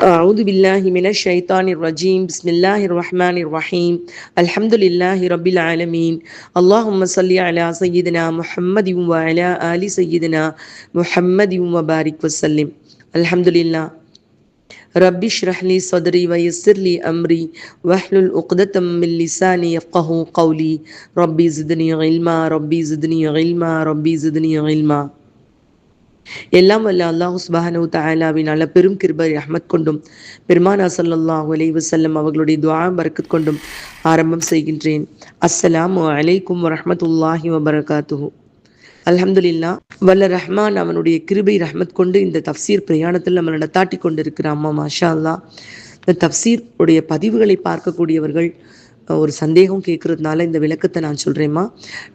أعوذ بالله من الشيطان الرجيم بسم الله الرحمن الرحيم الحمد لله رب العالمين اللهم صل على سيدنا محمد وعلى آل سيدنا محمد وبارك وسلم الحمد لله رب اشرح لي صدري ويسر لي أمري واحلل عقدة من لساني يفقهوا قولي ربي زدني علما ربي زدني علما ربي زدني علما. எல்லாம் வல்ல அல்லாஹ் சுப்ஹானஹு தஆலாவின் நல்ல பெரும் கிருபை ரஹ்மத் கொண்டும் பெருமானா ஸல்லல்லாஹு அலைஹி வஸல்லம் அவர்களுடைய துஆ பரக்கத் கொண்டும் ஆரம்பம் செய்கின்றேன். அஸ்ஸலாமு அலைக்கும் வரஹ்மத்துல்லாஹி வபரகாத்துஹு. அல்ஹம்துலில்லாஹ், வல்ல ரஹ்மான் அவனுடைய கிருபை ரஹ்மத் கொண்டு இந்த தஃப்சீர் பிரயாணத்தில் நம்ம நடத்தாட்டி கொண்டிருக்கிறாம்மா. மாஷா அல்லாஹ். இந்த தஃப்சீர் உடைய பதிவுகளை பார்க்கக்கூடியவர்கள் ஒரு சந்தேகம் கேட்கறதுனால இந்த விளக்கத்தை நான் சொல்கிறேம்மா.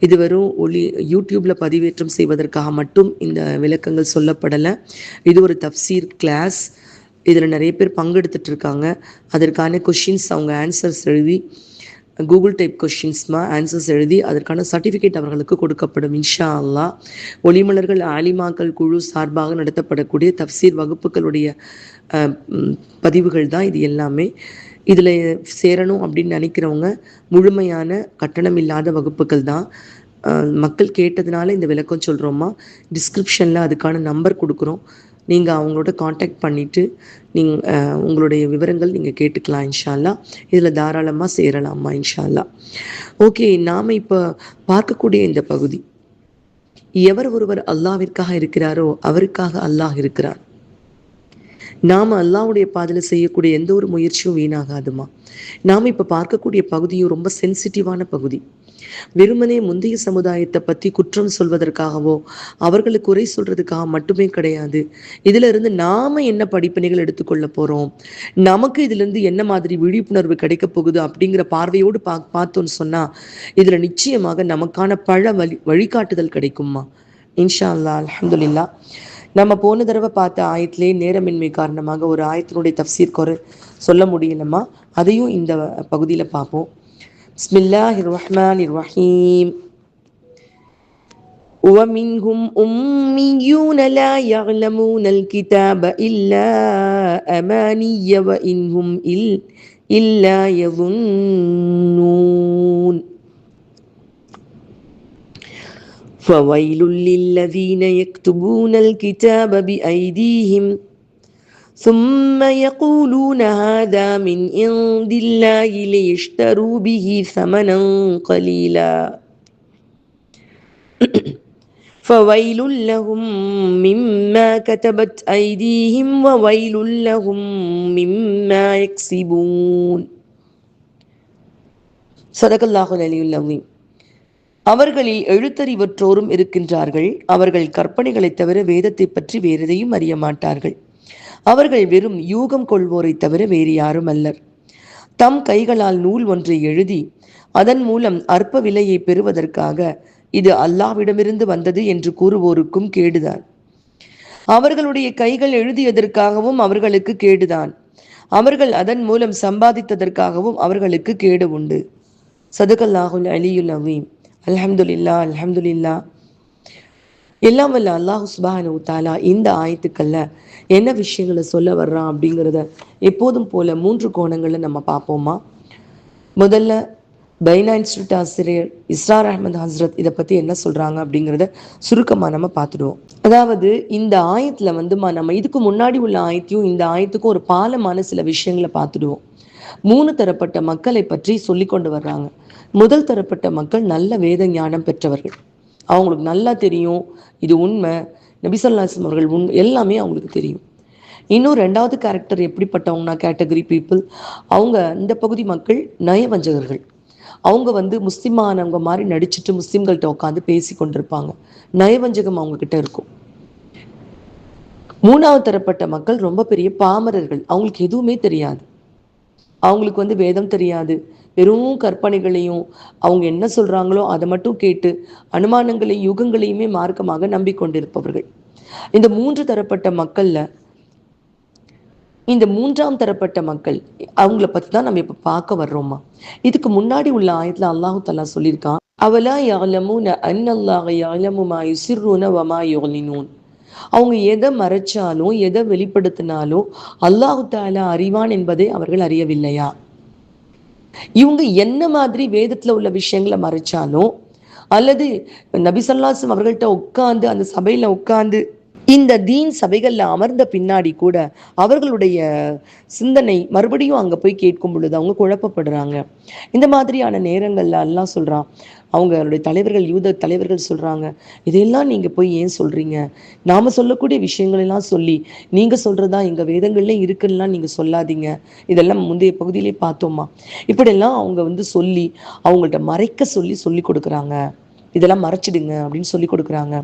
இது வெறும் யூடியூப்ல பதிவேற்றம் செய்வதற்காக மட்டும் இந்த விளக்கங்கள் சொல்லப்படலை. இது ஒரு தஃப்சீர் கிளாஸ். இதில் நிறைய பேர் பங்கெடுத்துட்டு இருக்காங்க. அதற்கான கொஷின்ஸ் அவங்க ஆன்சர்ஸ் எழுதி, கூகுள் டைப் கொஷின்ஸ்மா ஆன்சர்ஸ் எழுதி அதற்கான சர்டிஃபிகேட் அவர்களுக்கு கொடுக்கப்படும் இன்ஷா அல்லாஹ். ஒளிமலர்கள் ஆலிமாக்கள் குழு சார்பாக நடத்தப்படக்கூடிய தஃப்சீர் வகுப்புகளுடைய பதிவுகள் தான் இது எல்லாமே. இதில் சேரணும் அப்படின்னு நினைக்கிறவங்க முழுமையான கட்டணம் இல்லாத வகுப்புகள் தான். மக்கள் கேட்டதுனால இந்த விளக்கம் சொல்கிறோம்மா. டிஸ்கிரிப்ஷனில் அதுக்கான நம்பர் கொடுக்குறோம். நீங்கள் அவங்களோட காண்டாக்ட் பண்ணிவிட்டு உங்களுடைய விவரங்கள் நீங்கள் கேட்டுக்கலாம் இன்ஷா அல்லாஹ். இதில் தாராளமாக சேரலாமா இன்ஷா அல்லாஹ். ஓகே, நாம் இப்போ பார்க்கக்கூடிய இந்த பகுதி, எவர் ஒருவர் அல்லாஹ்விற்காக இருக்கிறாரோ அவருக்காக அல்லாஹ் இருக்கிறார். நாம் அல்லாஹ்வுடைய பாதையில் செய்யக்கூடிய எந்த ஒரு முயற்சியும் வீணாகாதுமா. நாம் இப்போ பார்க்கக்கூடிய பகுதியும் ரொம்ப சென்சிட்டிவான பகுதி. வெறுமனே முந்தைய சமுதாயத்தை பற்றி குற்றம் சொல்வதற்காகவோ அவர்களுக்கு குறை சொல்றதுக்காக மட்டுமே கிடையாது. இதுல இருந்து நாம என்ன படிப்பினைகள் எடுத்துக்கொள்ள போறோம், நமக்கு இதுல இருந்து என்ன மாதிரி விழிப்புணர்வு கிடைக்க போகுது அப்படிங்கிற பார்வையோடு பார்த்தோன்னு சொன்னா இதுல நிச்சயமாக நமக்கான பல வழிகாட்டுதல் கிடைக்குமா இன்ஷா அல்லாஹ். அல்ஹம்துலில்லாஹ். நம்ம போன தடவை பார்த்த ஆயத்திலே நேரமின்மை காரணமாக ஒரு ஆயத்தினுடைய தஃப்சீர் சொல்ல முடியலம்மா. அதையும் இந்த பகுதியில் பார்ப்போம். பிஸ்மில்லாஹிர் ரஹ்மானிர் ரஹீம். وَمِنْهُمْ أُمِّيُّونَ لَا يَعْلَمُونَ الْكِتَابَ إِلَّا أَمَانِيَّ وَإِنْ هُمْ إِلَّا يَظُنُّونَ فَوَيْلٌ لِلَّذِينَ يَكْتُبُونَ الْكِتَابَ بِأَيْدِيهِمْ ثُمَّ يَقُولُونَ هَذَا مِنْ عِنْدِ اللَّهِ لِيَشْتَرُوا بِهِ ثَمَنًا قَلِيلًا فَوَيْلٌ لَهُمْ مِمَّا كَتَبَتْ أَيْدِيهِمْ وَوَيْلٌ لَهُمْ مِمَّا يَكْسِبُونَ. ஸதகல்லாஹுல் அலியுல் அஸீம். அவர்களில் எழுத்தறிவற்றோரும் இருக்கின்றார்கள். அவர்கள் கற்பனைகளை தவிர வேதத்தை பற்றி வேறெதையும் அறிய மாட்டார்கள். அவர்கள் வெறும் யூகம் கொள்வோரை தவிர வேறு யாரும் அல்லர். தம் கைகளால் நூல் ஒன்றை எழுதி அதன் மூலம் அற்ப விலையை பெறுவதற்காக இது அல்லாஹ்விடமிருந்து வந்தது என்று கூறுவோருக்கும் கேடுதான். அவர்களுடைய கைகள் எழுதியதற்காகவும் அவர்களுக்கு கேடுதான். அவர்கள் அதன் மூலம் சம்பாதித்ததற்காகவும் அவர்களுக்கு கேடு உண்டு. ஸதகல்லாஹுல் அலியுல் அஸீம். அல்ஹம்துலில்லாஹ், அல்ஹம்துலில்லாஹ். எல்லாம் வல்ல அல்லாஹ் சுப்ஹானஹு தஆலா இந்த ஆயத்துக்கள்ல என்ன விஷயங்களை சொல்ல வர்றான் அப்படிங்கிறத எப்போதும் போல 3 கோணங்களில் நம்ம பார்ப்போமா. முதல்ல பைனா இன்ஸ்டியூட் ஆசிரியர் இஸ்ரார் அஹமது ஹஸ்ரத் இதை பற்றி என்ன சொல்கிறாங்க அப்படிங்கிறத சுருக்கமாக நம்ம பார்த்துடுவோம். அதாவது இந்த ஆயத்தில் நம்ம இதுக்கு முன்னாடி உள்ள ஆயத்தையும் இந்த ஆயத்துக்கும் ஒரு பாலமான சில விஷயங்களை பார்த்துடுவோம். 3 தரப்பட்ட மக்களை பற்றி சொல்லி கொண்டு வர்றாங்க. முதல் தரப்பட்ட மக்கள் நல்ல வேத ஞானம் பெற்றவர்கள். அவங்களுக்கு நல்லா தெரியும் இது உண்மை, நபி ஸல்லல்லாஹு அலைஹி வஸல்லம் அவர்கள் எல்லாமே அவங்களுக்கு தெரியும். இன்னும் 2வது கேரக்டர் எப்படிப்பட்டவங்கன்னா கேட்டகரி பீப்புள், அவங்க இந்த பகுதி மக்கள் நயவஞ்சகர்கள். அவங்க முஸ்லிமானவங்க மாதிரி நடிச்சுட்டு முஸ்லிம்கள்கிட்ட உட்காந்து பேசி கொண்டிருப்பாங்க. நயவஞ்சகம் அவங்க கிட்ட இருக்கும். 3வது தரப்பட்ட மக்கள் ரொம்ப பெரிய பாமரர்கள். அவங்களுக்கு எதுவுமே தெரியாது. அவங்களுக்கு வேதம் தெரியாது. வெறும் கற்பனைகளையும் அவங்க என்ன சொல்றாங்களோ அதை மட்டும் கேட்டு அனுமானங்களையும் யுகங்களையுமே மார்க்கமாக நம்பிக்கொண்டிருப்பவர்கள். இந்த 3 தரப்பட்ட மக்கள்ல இந்த 3ஆம் தரப்பட்ட மக்கள் அவங்கள பத்தி தான் நம்ம இப்ப பார்க்க வர்றோமா. இதுக்கு முன்னாடி உள்ள ஆயத்துல அல்லாஹு தஆலா சொல்லியிருக்கான், அவலா யஅலமூன அன்னல்லாஹ யஅலமு மா யுஸிர்ரூன வ மா யுஅலினூன். அவங்க எதை மறைச்சாலும் எதை வெளிப்படுத்தினாலும் அல்லாஹு தாலா அறிவான் என்பதை அவர்கள் அறியவில்லையா? இவங்க என்ன மாதிரி வேதத்துல உள்ள விஷயங்களை மறைச்சாலும், அல்லது நபி ஸல்லல்லாஹு அலைஹி வஸல்லம் அவர்கள்ட்ட உட்கார்ந்து அந்த சபையில உட்கார்ந்து இந்த தீன் சபைகள்ல அமர்ந்த பின்னாடி கூட அவர்களுடைய சிந்தனை மறுபடியும் அங்க போய் கேட்கும் பொழுது அவங்க குழப்பப்படுறாங்க. இந்த மாதிரியான நேரங்கள்ல அல்லாஹ் சொல்றான், அவங்களுடைய தலைவர்கள், யூத தலைவர்கள் சொல்றாங்க, இதையெல்லாம் நீங்க போய் ஏன் சொல்றீங்க? நாம சொல்லக்கூடிய விஷயங்கள் எல்லாம் சொல்லி நீங்க சொல்றதா எங்க வேதங்கள்ல இருக்குன்னா நீங்க சொல்லாதீங்க. இதெல்லாம் முந்தைய பகுதியிலே பார்த்தோமா. இப்படியெல்லாம் அவங்க சொல்லி அவங்கள்ட்ட மறைக்க சொல்லி சொல்லி கொடுக்குறாங்க. இதெல்லாம் மறைச்சிடுங்க அப்படின்னு சொல்லி கொடுக்குறாங்க.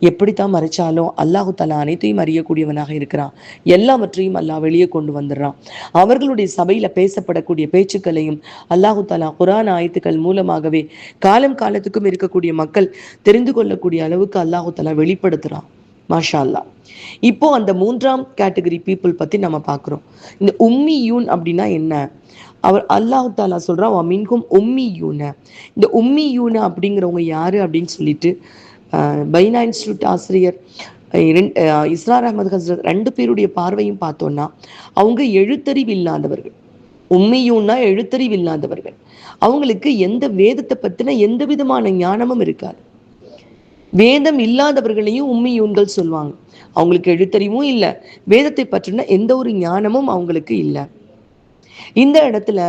எப்படித்தான் மறைச்சாலும் அல்லாஹு தஆலா அனைத்தையும் அறியக்கூடியவனாக இருக்கிறான். எல்லாவற்றையும் அல்லாஹ் வெளியே கொண்டு வந்துடுறான். அவர்களுடைய சபையில பேசப்படக்கூடிய பேச்சுக்களையும் அல்லாஹு தஆலா குர்ஆன் ஆயத்துக்கள் மூலமாகவே காலம் காலத்துக்கும் இருக்கக்கூடிய மக்கள் தெரிந்து கொள்ளக்கூடிய அளவுக்கு அல்லாஹு தஆலா வெளிப்படுத்துறான். மாஷா அல்லாஹ். இப்போ அந்த 3ஆம் கேட்டகரி பீப்புள் பத்தி நம்ம பார்க்கிறோம். இந்த உம்மியூன் அப்படின்னா என்ன? அவர் அல்லாஹு தாலா சொல்றான், மின்கும் உம்மியூன. இந்த உம்மியூன அப்படிங்கிறவங்க யாரு அப்படின்னு சொல்லிட்டு பைனா இன்ஸ்டியூட் ஆசிரியர் இஸ்ரார் அஹமது ஹஸ்ரத் 2 பேருடைய பார்வையும் பார்த்தோம்னா, அவங்க எழுத்தறிவு இல்லாதவர்கள். உம்மியூன்னா எழுத்தறிவு இல்லாதவர்கள். அவங்களுக்கு எந்த வேதத்தை பத்தின எந்த விதமான ஞானமும் இருக்காது. வேதம் இல்லாதவர்களையும் உம்மியூன்கள் சொல்லுவாங்க. அவங்களுக்கு எழுத்தறிவும் இல்லை, வேதத்தை பற்றின எந்த ஒரு ஞானமும் அவங்களுக்கு இல்லை. இந்த இடத்துல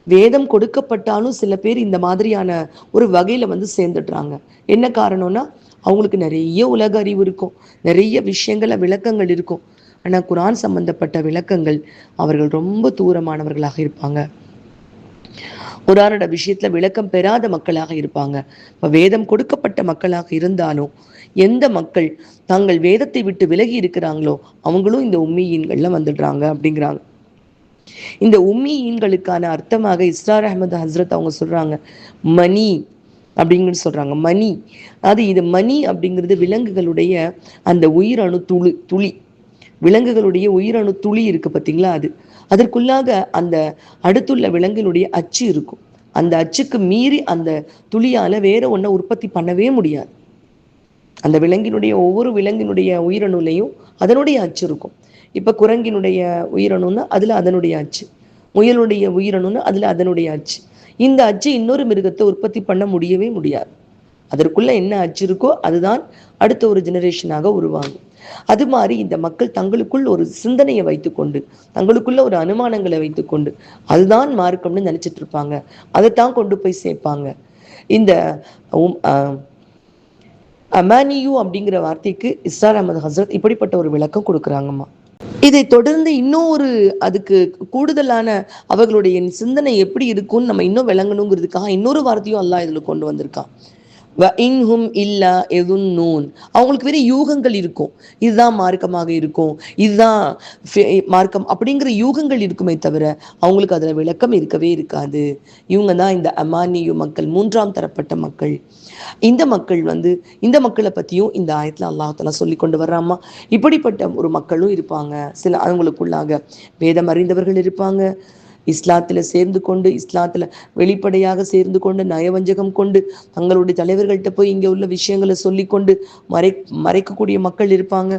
வேதம் கொடுக்கப்பட்டாலும் சில பேர் இந்த மாதிரியான ஒரு வகையில சேர்ந்துடுறாங்க. என்ன காரணம்னா, அவங்களுக்கு நிறைய உலக அறிவு இருக்கும், நிறைய விஷயங்கள விளக்கங்கள் இருக்கும். ஆனா குர்ஆன் சம்பந்தப்பட்ட விளக்கங்கள் அவர்கள் ரொம்ப தூரமானவர்களாக இருப்பாங்க. குர்ஆனோட விஷயத்துல விளக்கம் பெறாத மக்களாக இருப்பாங்க. இப்ப வேதம் கொடுக்கப்பட்ட மக்களாக இருந்தாலும் எந்த மக்கள் தாங்கள் வேதத்தை விட்டு விலகி இருக்கிறாங்களோ அவங்களும் இந்த உம்மியீன்கள்ல வந்துடுறாங்க அப்படிங்கிறாங்க. இந்த உம்மியீன்களுக்கான அர்த்தமாக இஸ்ரார் அஹமது ஹஸ்ரத் அவங்க சொல்றாங்க, மணி அப்படிங்கிறது சொல்றாங்க. மணி, அது இது மணி அப்படிங்கிறது விலங்குகளுடைய அந்த உயிரணு துளி, விலங்குகளுடைய உயிரணு துளி இருக்கு பார்த்தீங்களா, அது அதற்குள்ளாக அந்த அடுத்துள்ள விலங்கினுடைய அச்சு இருக்கும். அந்த அச்சுக்கு மீறி அந்த துளியால வேற ஒன்றை உற்பத்தி பண்ணவே முடியாது. அந்த விலங்கினுடைய ஒவ்வொரு விலங்கினுடைய உயிரணுலையும் அதனுடைய அச்சு இருக்கும். இப்ப குரங்கினுடைய உயிரணுன்னா அதுல அதனுடைய அச்சு, முயலுடைய உயிரணுன்னா அதுல அதனுடைய அச்சு. இந்த அச்சு இன்னொரு மிருகத்தை உற்பத்தி பண்ண முடியவே முடியாது. அதற்குள்ள என்ன அச்சு இருக்கோ அதுதான் அடுத்த ஒரு ஜெனரேஷனாக உருவாகும். அது மாதிரி இந்த மக்கள் தங்களுக்குள் ஒரு சிந்தனையை வைத்துக்கொண்டு, தங்களுக்குள்ள ஒரு அனுமானங்களை வைத்துக்கொண்டு அதுதான் மார்க்கம்னு நினைச்சிட்டு இருப்பாங்க. அதைத்தான் கொண்டு போய் சேர்ப்பாங்க. இந்த அமானியு அப்படிங்கிற வார்த்தைக்கு இஸ்ரார் அஹமது ஹசரத் இப்படிப்பட்ட ஒரு விளக்கம் கொடுக்குறாங்கம்மா. இதை தொடர்ந்து இன்னும் ஒரு அதுக்கு கூடுதலான அவர்களுடைய சிந்தனை எப்படி இருக்கும்னு நம்ம இன்னும் விளங்கணுங்கிறதுக்காக இன்னொரு வார்த்தையும் அல்லாஹ் இதுல கொண்டு வந்திருக்கான். அவங்களுக்கு வேற யூகங்கள் இருக்கும். இதுதான் மார்க்கமாக இருக்கும், இதுதான் மார்க்கம் அப்படிங்கிற யூகங்கள் இருக்குமே தவிர அவங்களுக்கு அதுல விளக்கம் இருக்கவே இருக்காது. இவங்க தான் இந்த அமானியு மக்கள், 3ஆம் தரப்பட்ட மக்கள். இந்த மக்கள் இந்த மக்களை பத்தியும் இந்த ஆயத்துல அல்லாஹ் தஆலா சொல்லி கொண்டு வர்றாமா. இப்படிப்பட்ட ஒரு மக்களும் இருப்பாங்க. சில அவங்களுக்குள்ளாக வேதம் அறிந்தவர்கள் இருப்பாங்க, இஸ்லாத்துல சேர்ந்து கொண்டு, இஸ்லாத்துல வெளிப்படையாக சேர்ந்து கொண்டு, நயவஞ்சகம் கொண்டு தங்களுடைய தலைவர்கள்ட்ட போய் இங்க உள்ள விஷயங்களை சொல்லி கொண்டு மறைக்கக்கூடிய மக்கள் இருப்பாங்க.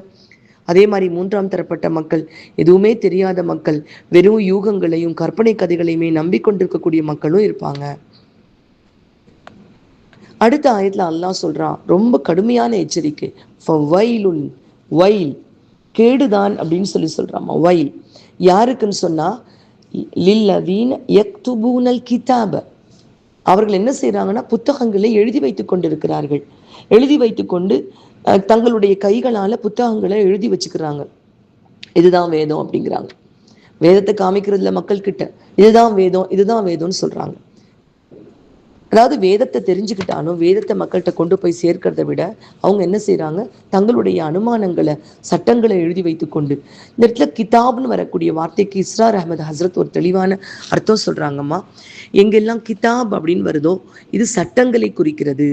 அதே மாதிரி 3ஆம் தரப்பட்ட மக்கள், எதுவுமே தெரியாத மக்கள், வெறும் யூகங்களையும் கற்பனை கதைகளையுமே நம்பிக்கொண்டிருக்கக்கூடிய மக்களும் இருப்பாங்க. அடுத்த ஆயத்துல அல்லாஹ் சொல்றான், ரொம்ப கடுமையான எச்சரிக்கை. வயல் கேடுதான் அப்படின்னு சொல்றான். வயல் யாருக்குன்னு சொன்னா, லில்லதீன யக்துபூனல் கிதாப, அவர்கள் என்ன செய்யறாங்கன்னா புத்தகங்களை எழுதி வைத்துக் கொண்டிருக்கிறார்கள். எழுதி வைத்துக்கொண்டு தங்களுடைய கைகளால புத்தகங்களை எழுதி வச்சுக்கிறாங்க. இதுதான் வேதம் அப்படிங்கிறாங்க. வேதத்தை காமிக்கிறதுல மக்கள் கிட்ட இதுதான் வேதம், இதுதான் வேதம்னு சொல்றாங்க. அதாவது வேதத்தை தெரிஞ்சுக்கிட்டாலும் வேதத்தை மக்கள்கிட்ட கொண்டு போய் சேர்க்கிறத விட அவங்க என்ன செய்யறாங்க, தங்களுடைய அனுமானங்களை, சட்டங்களை எழுதி வைத்து கொண்டு, இந்த இடத்துல கிதாப்னு வரக்கூடிய வார்த்தைக்கு இஸ்ரார் அஹமது ஹசரத் ஒரு தெளிவான அர்த்தம் சொல்றாங்கம்மா. எங்கெல்லாம் கிதாப் அப்படின்னு வருதோ இது சட்டங்களை குறிக்கிறது.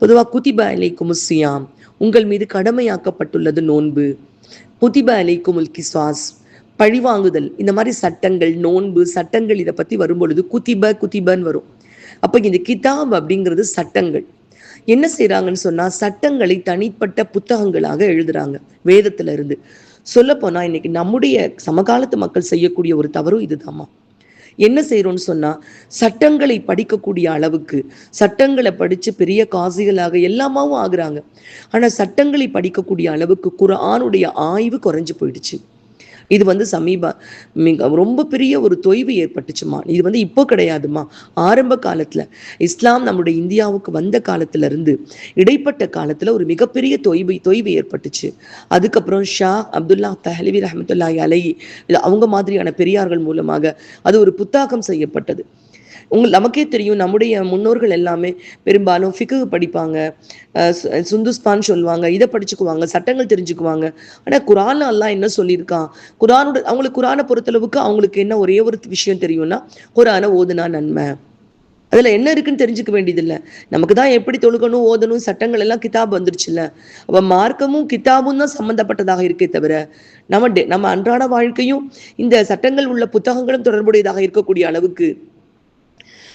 பொதுவா குதிப அலைக்கும் சியாம், உங்கள் மீது கடமையாக்கப்பட்டுள்ளது நோன்பு. குதிப அலைக்குமுல் கிஸ்வாஸ், பழிவாங்குதல். இந்த மாதிரி சட்டங்கள், நோன்பு சட்டங்கள், இதை பத்தி வரும்பொழுது குதிபன்னு வரும். அப்ப இந்த கிதாப் அப்படிங்கிறது சட்டங்கள். என்ன செய்யறாங்கன்னு சொன்னா சட்டங்களை தனிப்பட்ட புத்தகங்களாக எழுதுறாங்க வேதத்துல இருந்து. சொல்ல போனா இன்னைக்கு நம்முடைய சமகாலத்து மக்கள் செய்யக்கூடிய ஒரு தவறும் இதுதாம்மா. என்ன செய்யறோம்னு சொன்னா சட்டங்களை படிக்கக்கூடிய அளவுக்கு சட்டங்களை படிச்சு பெரிய காசிகளாக எல்லாமாவும் ஆகுறாங்க. ஆனா சட்டங்களை படிக்கக்கூடிய அளவுக்கு குர்ஆனுடைய ஆய்வு குறைஞ்சு போயிடுச்சு. இது மிக ரொம்ப பெரிய ஒரு தொய்வு ஏற்பட்டுச்சுமா. இது இப்போ கிடையாதுமா. ஆரம்ப காலத்துல இஸ்லாம் நம்முடைய இந்தியாவுக்கு வந்த காலத்துல இருந்து இடைப்பட்ட காலத்துல ஒரு மிகப்பெரிய தொய்வு ஏற்பட்டுச்சு. அதுக்கப்புறம் ஷா அப்துல்லா தஹ்லவி ரஹமத்துல்லாஹி அலைஹி அவங்க மாதிரியான பெரியார்கள் மூலமாக அது ஒரு புத்தாக்கம் செய்யப்பட்டது. நமக்கே தெரியும், நம்முடைய முன்னோர்கள் எல்லாமே பெரும்பாலும் ஃபிக்கு படிப்பாங்க, சுந்துஸ்தான் சொல்லுவாங்க, இதை படிச்சுக்குவாங்க, சட்டங்கள் தெரிஞ்சுக்குவாங்க. ஆனா குரான் அல்லாஹ் என்ன சொல்லியிருக்கான், அவங்களுக்கு குரானை பொறுத்தளவுக்கு அவங்களுக்கு என்ன ஒரே ஒரு விஷயம் தெரியும்னா, குரானை ஓதுனா நன்மை, அதுல என்ன இருக்குன்னு தெரிஞ்சுக்க வேண்டியதில்லை. நமக்கு தான் எப்படி தொழுகணும் ஓதணும் சட்டங்கள் எல்லாம் கிதாப் வந்துருச்சுல்ல. அப்ப மார்க்கமும் கிதாபும் தான் சம்பந்தப்பட்டதாக இருக்கே தவிர நம்ம அன்றாட வாழ்க்கையும் இந்த சட்டங்கள் உள்ள புத்தகங்களும் தொடர்புடையதாக இருக்கக்கூடிய அளவுக்கு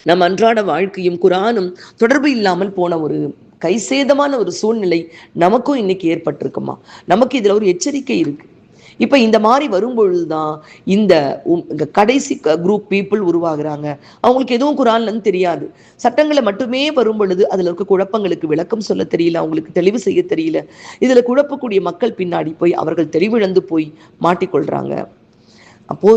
நம் அன்றாட வாழ்க்கையும் குரானும் தொடர்பு இல்லாமல் போன ஒரு கைசேதமான ஒரு சூழ்நிலை நமக்கும் இன்னைக்கு ஏற்பட்டிருக்குமா. நமக்கு இதுல ஒரு எச்சரிக்கை இருக்கு. இப்ப இந்த மாதிரி வரும்பொழுதுதான் இந்த கடைசி குரூப் பீப்புள் உருவாகுறாங்க. அவங்களுக்கு எதுவும் குரான்ல தெரியாது, சட்டங்களை மட்டுமே வரும் பொழுது அதுல இருக்க குழப்பங்களுக்கு விளக்கம் சொல்ல தெரியல, அவங்களுக்கு தெளிவு செய்ய தெரியல. இதுல குழப்பக்கூடிய மக்கள் பின்னாடி போய் அவர்கள் தெளிவிழந்து போய் மாட்டிக்கொள்றாங்க. அப்போ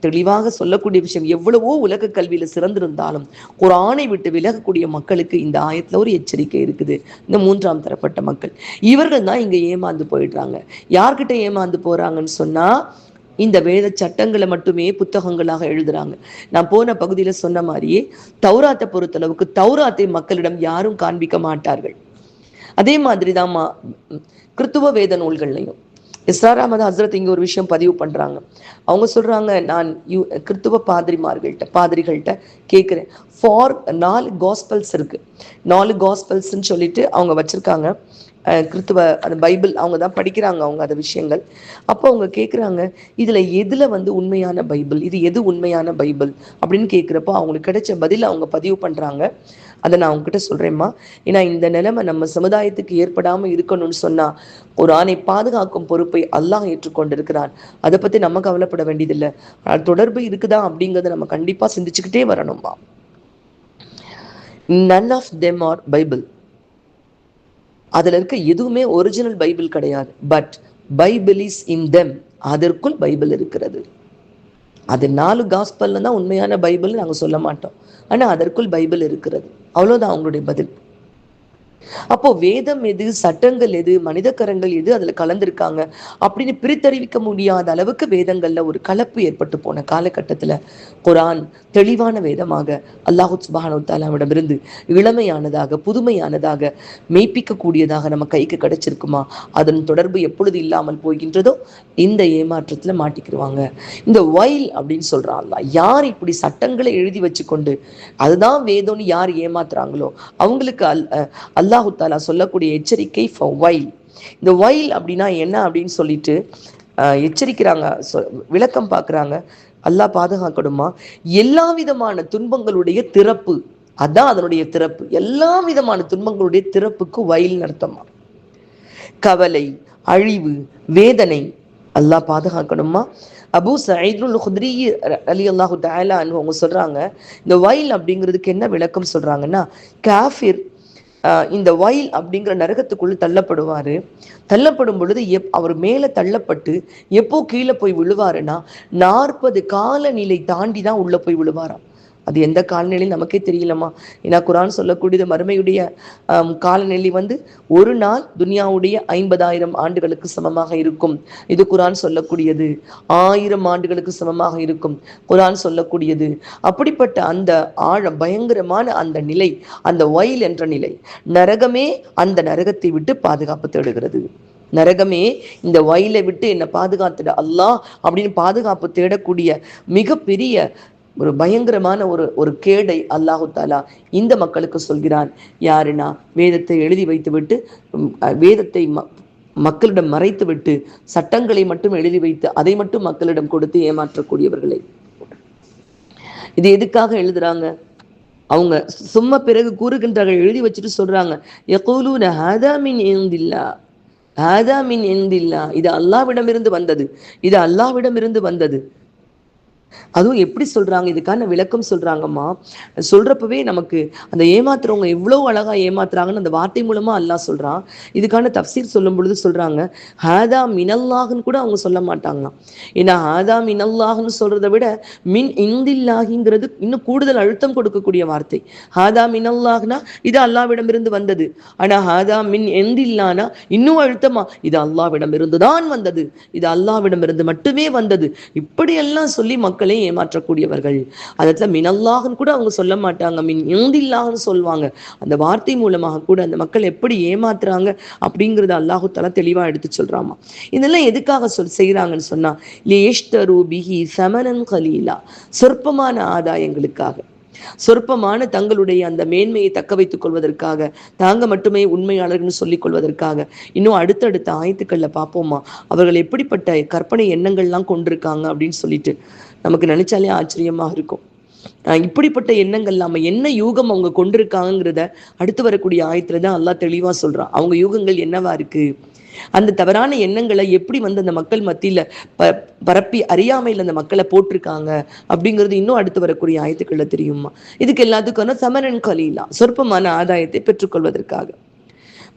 தெளிவாக சொல்லக்கூடிய விஷயம், எவ்வளவோ உலக கல்வியில சிறந்திருந்தாலும் குர்ஆனை விட்டு விலகக்கூடிய மக்களுக்கு இந்த ஆயத்துல ஒரு எச்சரிக்கை இருக்குது. இந்த 3ஆம் தரப்பட்ட மக்கள் இவர்கள் தான் இங்க ஏமாந்து போயிடுறாங்க. யார்கிட்ட ஏமாந்து போறாங்கன்னு சொன்னா, இந்த வேத சட்டங்களை மட்டுமே புத்தகங்களாக எழுதுறாங்க. நான் போன பகுதியில சொன்ன மாதிரியே தௌராத்தை பொறுத்தளவுக்கு தௌராத்தை மக்களிடம் யாரும் காண்பிக்க மாட்டார்கள். அதே மாதிரிதான் கிறித்துவ வேத நூல்கள்லையும் இஸ்ரார் அஹமது ஹசரத் இங்க ஒரு விஷயம் பதிவு பண்றாங்க. அவங்க சொல்றாங்க, நான் கிறித்துவ பாதிரிகள்கிட்ட கேட்கிறேன், 4 காஸ்பல்ஸ் இருக்கு, 4 காஸ்பல்ஸ்ன்னு சொல்லிட்டு அவங்க வச்சிருக்காங்க. கிறித்துவ அந்த பைபிள் அவங்க தான் படிக்கிறாங்க, அவங்க அந்த விஷயங்கள். அப்போ அவங்க கேட்குறாங்க, இதில் எதில் உண்மையான பைபிள், இது எது உண்மையான பைபிள் அப்படின்னு கேட்குறப்போ அவங்களுக்கு கிடைச்ச பதில் அவங்க பதிவு பண்ணுறாங்க. அதை நான் அவங்ககிட்ட சொல்கிறேம்மா. ஏன்னா இந்த நிலைமை நம்ம சமுதாயத்துக்கு ஏற்படாமல் இருக்கணும்னு சொன்னால் குர்ஆனை பாதுகாக்கும் பொறுப்பை அல்லாஹ் ஏற்றுக்கொண்டிருக்கிறான். அதை பற்றி நம்ம கவலைப்பட வேண்டியதில்லை. தொடர்பு இருக்குதா அப்படிங்கிறத நம்ம கண்டிப்பாக சிந்திச்சுக்கிட்டே வரணும்மா. None of them are Bible. அதுல இருக்க எதுவுமே ஒரிஜினல் பைபிள் கிடையாது. But Bible is in them. அதற்குள் பைபிள் இருக்கிறது. அது 4 காஸ்பல்ல தான் உண்மையான பைபிள் நாங்க சொல்ல மாட்டோம். ஆனா அதற்குள் பைபிள் இருக்கிறது. அவ்வளவுதான் அவங்களுடைய பதில். அப்போ வேதம் எது, சட்டங்கள் எது, மனித கரங்கள் எது அதுல கலந்திருக்காங்க அப்படின்னு பிரித்தறிவிக்க முடியாத அளவுக்கு வேதங்கள்ல ஒரு கலப்பு ஏற்பட்டு போன காலகட்டத்துல குர்ஆன் தெளிவான வேதமாக அல்லாஹ் சுப்ஹானஹு வ தஆலாவிடமிருந்து இளமையானதாக, புதுமையானதாக, மெய்ப்பிக்க கூடியதாக நம்ம கைக்கு கிடைச்சிருக்குமா? அதன் தொடர்பு எப்பொழுது இல்லாமல் போகின்றதோ இந்த ஏமாற்றத்துல மாட்டிக்கிடுவாங்க. இந்த வைல் அப்படின்னு சொல்றான் அல்லாஹ். யார் இப்படி சட்டங்களை எழுதி வச்சு கொண்டு அதுதான் வேதம்னு யார் ஏமாத்துறாங்களோ அவங்களுக்கு அல்லாஹு தாலா சொல்லக்கூடிய எச்சரிக்கை ஃபார் வைல். இந்த வைல் அப்படின்னா என்ன அப்படின்னு சொல்லிட்டு எச்சரிக்கிறாங்க, விளக்கம் பார்க்குறாங்க. அல்லாஹ் பாதுகாக்கணுமா, எல்லா விதமான துன்பங்களுடைய திறப்பு, அதான் அதனுடைய திறப்பு. எல்லா விதமான துன்பங்களுடைய திறப்புக்கு வைல் அர்த்தமா. கவலை, அழிவு, வேதனை, அல்லாஹ் பாதுகாக்கணுமா. அபூ சயீதுல் குத்ரி ரலியல்லாஹு தஆலா அன்ஹு அவங்க சொல்றாங்க, இந்த வைல் அப்படிங்கிறதுக்கு என்ன விளக்கம் சொல்றாங்கன்னா, காஃபிர் இந்த வைல் அப்படிங்கிற நரகத்துக்குள்ள தள்ளப்படுவாரு. தள்ளப்படும் பொழுது அவர் மேல தள்ளப்பட்டு எப்போ கீழே போய் விழுவாருன்னா 40 காலநிலை தாண்டி தான் உள்ள போய் விழுவாராம். அது எந்த காலநிலையும் நமக்கே தெரியலமா. ஏன்னா குர்ஆன் சொல்லக்கூடியது மறுமையுடைய காலநிலை ஒரு நாள் துனியாவுடைய 50,000 ஆண்டுகளுக்கு சமமாக இருக்கும். இது குர்ஆன் சொல்லக்கூடியது. 1000 ஆண்டுகளுக்கு சமமாக இருக்கும் குர்ஆன் சொல்லக்கூடியது. அப்படிப்பட்ட அந்த பயங்கரமான அந்த நிலை, அந்த வைல் என்ற நிலை, நரகமே அந்த நரகத்தை விட்டு பாதுகாப்பு தேடுகிறது. நரகமே இந்த வயலை விட்டு என்னை பாதுகாத்துட அல்லாஹ் அப்படின்னு பாதுகாப்பு தேடக்கூடிய மிகப்பெரிய ஒரு பயங்கரமான ஒரு கேடை அல்லாஹு தாலா இந்த மக்களுக்கு சொல்கிறான். யாருன்னா, வேதத்தை எழுதி வைத்து விட்டு வேதத்தை மக்களிடம் மறைத்து விட்டு சட்டங்களை மட்டும் எழுதி வைத்து அதை மட்டும் மக்களிடம் கொடுத்து ஏமாற்றக்கூடியவர்களை. இது எதுக்காக எழுதுறாங்க? அவங்க சும்மா பிறகு கூறுகின்றார்கள், எழுதி வச்சுட்டு சொல்றாங்க, யகூலூன ஹாதா மின் இந்தில்லா, ஹாதா மின் இந்தில்லா, இது அல்லாஹ்விடமிருந்து வந்தது, இது அல்லாஹ்விடமிருந்து வந்தது. அதுவும் எப்படி சொல்றாங்க, இதுக்கான விளக்கம் சொல்றாங்கம்மா. சொல்றப்பவே நமக்கு அந்த ஏமாத்துறவங்க எவ்வளவு அழகா ஏமாத்துறாங்கன்னு அந்த வார்த்தை மூலமா அல்லாஹ் சொல்றான். இதுக்கான தஃப்சீர் சொல்லும் பொழுது சொல்றாங்க, ஹாதா மினல்லாஹ்னு கூட அவங்க சொல்ல மாட்டாங்களாம். ஏன்னா ஹாதா மினல்லாஹ்னு சொல்றதை விட மின் இந்தில்லாஹிங்கிறது இன்னும் கூடுதல் அழுத்தம் கொடுக்கக்கூடிய வார்த்தை. ஹாதா மினல்லாஹ்னா இது அல்லாஹ்விடமிருந்து வந்தது. ஆனா ஹாதா மின் இந்தில்லானா இன்னும் அழுத்தமா, இது அல்லாஹ்விடமிருந்து தான் வந்தது, இது அல்லாஹ்விடமிருந்து மட்டுமே வந்தது. இப்படியெல்லாம் சொல்லி மக்களை ஏமாற்றக்கூடியவர்கள். அதத்துல மினல்லாஹ்னு கூட அவங்க சொல்ல மாட்டாங்க, மின் இந்தில்லாஹ்னு சொல்லுவாங்க. அந்த வார்த்தை மூலமாக கூட அந்த மக்கள் எப்படி ஏமாத்துறாங்க அப்படிங்கிறத அல்லாஹு தஆலா தெளிவா எடுத்து சொல்றாமா. இதெல்லாம் எதுக்காக செய்யறாங்கன்னு சொன்னா, லியஷ்தரு பிஹி சமனன் கலீலா, சொற்பமான ஆதாயங்களுக்காக, சொற்பமான தங்களுடைய அந்த மேன்மையை தக்க வைத்துக் கொள்வதற்காக, தாங்க மட்டுமே உண்மையாளர்னு சொல்லிக் கொள்வதற்காக. இன்னும் அடுத்தடுத்த ஆயத்துக்கள்ல பார்ப்போமா, அவர்கள் எப்படிப்பட்ட கற்பனை எண்ணங்கள்லாம் கொண்டிருக்காங்க அப்படின்னு சொல்லிட்டு நமக்கு நினைச்சாலே ஆச்சரியமா இருக்கும். இப்படிப்பட்ட எண்ணங்கள் நம்ம என்ன யூகம் அவங்க கொண்டிருக்காங்கிறத அடுத்து வரக்கூடிய ஆயத்துல தான் அல்லாஹ் தெளிவா சொல்றான். அவங்க யூகங்கள் என்னவா இருக்கு, அந்த தவறான எண்ணங்களை எப்படி அந்த மக்கள் மத்தியில பரப்பி அறியாமையில் அந்த மக்களை போட்டிருக்காங்க அப்படிங்கிறது இன்னும் அடுத்து வரக்கூடிய ஆயத்துக்கள்ல தெரியுமா. இதுக்கு எல்லாத்துக்கும் சமரன் கலீலா, சொற்பமான ஆதாயத்தை பெற்றுக்கொள்வதற்காக.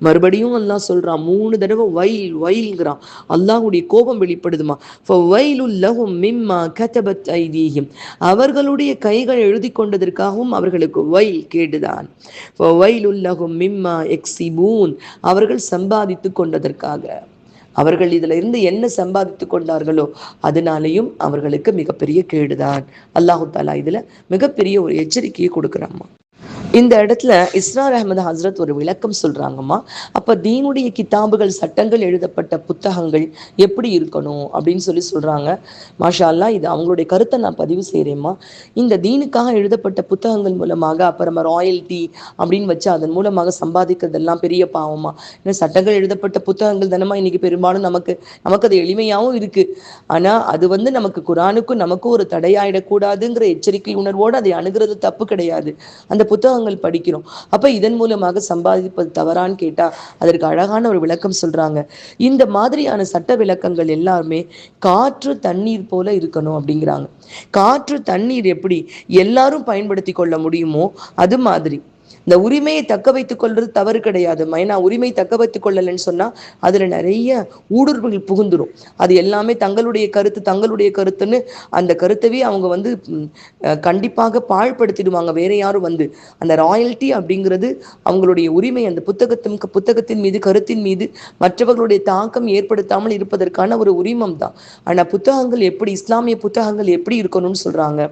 மறுபடியும் அல்லாஹ் சொல்றான், 3 தடவை வயல் வயல்ங்கிறான். அல்லாஹுடைய கோபம் வெளிப்படுதுமா. அவர்களுடைய கைகள் எழுதி கொண்டதற்காகவும் அவர்களுக்கு வயல் கேடுதான். அவர்கள் சம்பாதித்து கொண்டதற்காக, அவர்கள் இதுல இருந்து என்ன சம்பாதித்து கொண்டார்களோ அதனாலையும் அவர்களுக்கு மிகப்பெரிய கேடுதான். அல்லாஹு தாலா இதுல மிகப்பெரிய ஒரு எச்சரிக்கையை கொடுக்குறாம்மா. இந்த இடத்துல இஸ்ரார் அஹமது ஹசரத் ஒரு விளக்கம் சொல்றாங்கம்மா. அப்ப தீனுடைய கிதாபுகள், சட்டங்கள் எழுதப்பட்ட புத்தகங்கள் எப்படி இருக்கணும் அப்படின்னு சொல்றாங்க. மாஷா அல்லா, இது அவங்களுடைய கருத்தை நான் பதிவு செய்யறேம்மா. இந்த தீனுக்காக எழுதப்பட்ட புத்தகங்கள் மூலமாக அப்புறமா ராயல்டி அப்படின்னு வச்சு அதன் மூலமாக சம்பாதிக்கிறதெல்லாம் பெரிய பாவமா. ஏன்னா சட்டங்கள் எழுதப்பட்ட புத்தகங்கள் தானமா இன்னைக்கு பெரும்பாலும் நமக்கு அது எளிமையாகவும் இருக்கு. ஆனா அது நமக்கு குரானுக்கும் நமக்கும் ஒரு தடையாயிடக்கூடாதுங்கிற எச்சரிக்கை உணர்வோடு அதை அணுகிறது தப்பு கிடையாது. அந்த புத்தகங்கள் படிக்கிறோம். அப்ப இதன் மூலமாக சம்பாதிப்பது தவறான்னு கேட்டா அதற்கு அழகான ஒரு விளக்கம் சொல்றாங்க. இந்த மாதிரியான சட்ட விளக்கங்கள் எல்லாருமே காற்று தண்ணீர் போல இருக்கணும் அப்படிங்கிறாங்க. காற்று தண்ணீர் எப்படி எல்லாரும் பயன்படுத்தி கொள்ள முடியுமோ அது மாதிரி இந்த உரிமையை தக்க வைத்துக் கொள்றது தவறு கிடையாது. ஏன்னா உரிமை தக்க வைத்துக் கொள்ளலன்னு சொன்னா அதுல நிறைய ஊடுருவல் புகுந்துரும். அது எல்லாமே தங்களுடைய கருத்துன்னு அந்த கருத்தவே அவங்க கண்டிப்பாக பாழ்படுத்திடுவாங்க. வேற யாரும் அந்த ராயல்டி அப்படிங்கிறது அவங்களுடைய உரிமை, அந்த புத்தகத்தின் மீது, கருத்தின் மீது மற்றவர்களுடைய தாக்கம் ஏற்படுத்தாமல் இருப்பதற்கான ஒரு உரிமம் தான். ஆனா புத்தகங்கள் எப்படி, இஸ்லாமிய புத்தகங்கள் எப்படி இருக்கணும்னு சொல்றாங்க,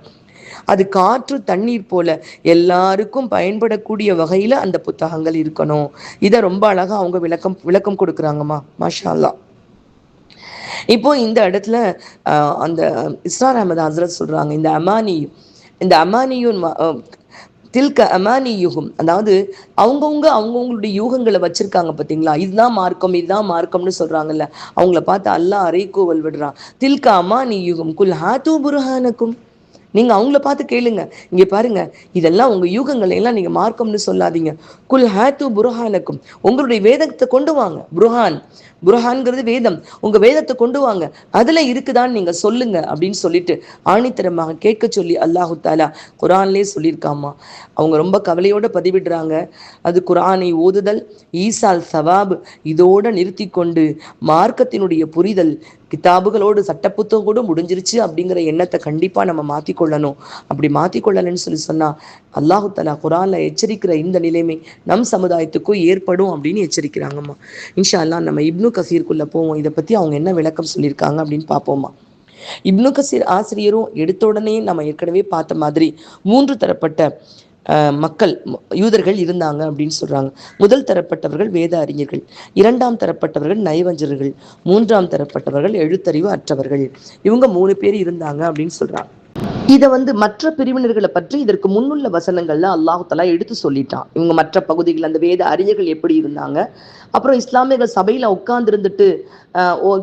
அது காற்று தண்ணீர் போல எல்லாருக்கும் பயன்படக்கூடிய வகையில அந்த புத்தகங்கள் இருக்கணும். இதை ரொம்ப அழகா அவங்க விளக்கம் கொடுக்குறாங்கம்மா. மாஷா அல்லாஹ். இப்போ இந்த இடத்துல அந்த இஸ்ரார் அஹமது ஹசரத் சொல்றாங்க, இந்த அமானியும் தில்க அமானியுகும், அதாவது அவங்கவுங்களுடைய யூகங்களை வச்சிருக்காங்க பார்த்தீங்களா. இதுதான் மார்க்கம்னு சொல்றாங்கல்ல, அவங்கள பார்த்து அல்லாஹ் அறைகூவல் விடுறான். தில்க அமானியுகும் குல் ஹாத்து புர்ஹானக்கும், நீங்க அவங்கள பார்த்து கேளுங்க, இங்க பாருங்க, இதெல்லாம் உங்க யூகங்களை எல்லாம் நீங்க மார்க்கம்னு சொல்லாதீங்க. குல் ஹாத்து புர்ஹானக்கும், உங்களுடைய வேதத்தை கொண்டு வாங்க. புர்ஹான்ங்கிறது வேதம், உங்க வேதத்தை கொண்டு வாங்க, அதுல இருக்குதான்னு நீங்க சொல்லுங்க அப்படின்னு சொல்லிட்டு ஆணித்தரமாக கேட்க சொல்லி அல்லாஹு தாலா குரான்லேயே சொல்லியிருக்காமா. அவங்க ரொம்ப கவலையோட பதிவிடுறாங்க. அது குரானை ஓதுதல், ஈசால் சவாப் இதோட நிறுத்தி கொண்டு மார்க்கத்தினுடைய புரிதல், கிதாபுகளோடு சட்டப்புத்தகம் கூட முடிஞ்சிருச்சு அப்படிங்கிற எண்ணத்தை கண்டிப்பா நம்ம மாத்திக்கொள்ளணும். அப்படி மாத்திக்கொள்ளலன்னு சொன்னா அல்லாஹு தஆலா குரான்ல எச்சரிக்கிற இந்த நிலைமை நம் சமுதாயத்துக்கும் ஏற்படும் அப்படின்னு எச்சரிக்கிறாங்கம்மா. இன்ஷா அல்லாஹ் நம்ம இப்னு கசீருக்குள்ள போவோம். இதை பத்தி அவங்க என்ன விளக்கம் சொல்லியிருக்காங்க அப்படின்னு பார்ப்போமா. இப்னு கசீர் ஆசிரியரும் எடுத்த உடனே நம்ம ஏற்கனவே பார்த்த மாதிரி 3 தரப்பட்ட மக்கள், யூதர்கள் இருந்தாங்க அப்படின்னு சொல்றாங்க. முதல் தரப்பட்டவர்கள் வேத அறிஞர்கள், 2ஆம் தரப்பட்டவர்கள் நயவஞ்சர்கள், 3ஆம் தரப்பட்டவர்கள் எழுத்தறிவு அற்றவர்கள். இவங்க 3 பேர் இருந்தாங்க அப்படின்னு சொல்றாங்க. இதை மற்ற பிரிவினர்களை பற்றி இதற்கு முன்னுள்ள வசனங்கள்ல அல்லாஹு தஆலா எடுத்து சொல்லிட்டான். இவங்க மற்ற பகுதிகள் அந்த வேத அறிஞர்கள் எப்படி இருந்தாங்க, அப்புறம் இஸ்லாமியர்கள் சபையில உட்கார்ந்து இருந்துட்டு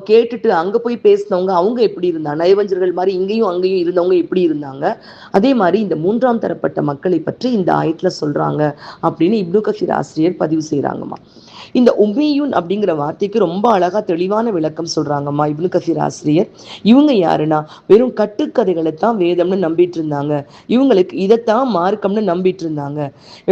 கேட்டுட்டு அங்க போய் பேசினவங்க அவங்க எப்படி இருந்தாங்க, நயவஞ்சர்கள் மாதிரி இங்கேயும் அங்கேயும் இருந்தவங்க எப்படி இருந்தாங்க, அதே மாதிரி இந்த மூன்றாம் தரப்பட்ட மக்களை பற்றி இந்த ஆயத்துல சொல்றாங்க அப்படின்னு இப்னு கசீர் ஆசிரியர் பதிவு செய்யறாங்கம்மா. இந்த உம்மியூன் அப்படிங்கிற வார்த்தைக்கு ரொம்ப அழகா தெளிவான விளக்கம் சொல்றாங்கம்மா இப்னு கசீர் ஆசிரியர். இவங்க யாருன்னா வெறும் கட்டுக்கதைகளை தான் வேதம்னு நம்பிட்டு இருந்தாங்க, இவங்களுக்கு இதைத்தான் மார்க்கம்னு நம்பிட்டு இருந்தாங்க.